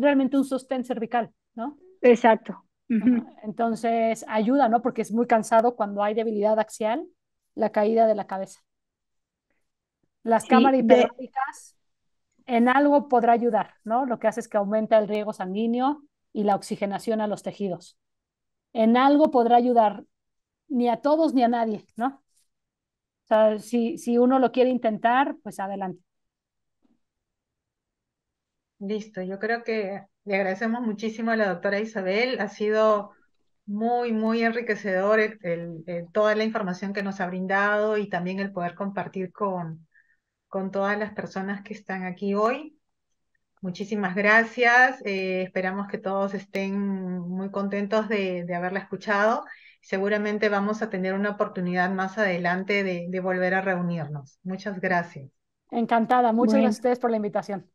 realmente un sostén cervical, ¿no? exacto. Ajá. Ujú. Entonces ayuda, ¿no? Porque es muy cansado cuando hay debilidad axial, la caída de la cabeza. Las Sí, cámaras hiperbáricas en algo podrá ayudar, ¿no? Lo que hace es que aumenta el riego sanguíneo y la oxigenación a los tejidos. En algo podrá ayudar, ni a todos ni a nadie, ¿no? O sea, si uno lo quiere intentar, pues adelante. Listo, yo creo que le agradecemos muchísimo a la doctora Isabel. Ha sido muy, muy enriquecedor toda la información que nos ha brindado y también el poder compartir con todas las personas que están aquí hoy. Muchísimas gracias. Esperamos que todos estén muy contentos de haberla escuchado. Seguramente vamos a tener una oportunidad más adelante de volver a reunirnos. Muchas gracias. Encantada. Muchas Bueno. gracias a ustedes por la invitación.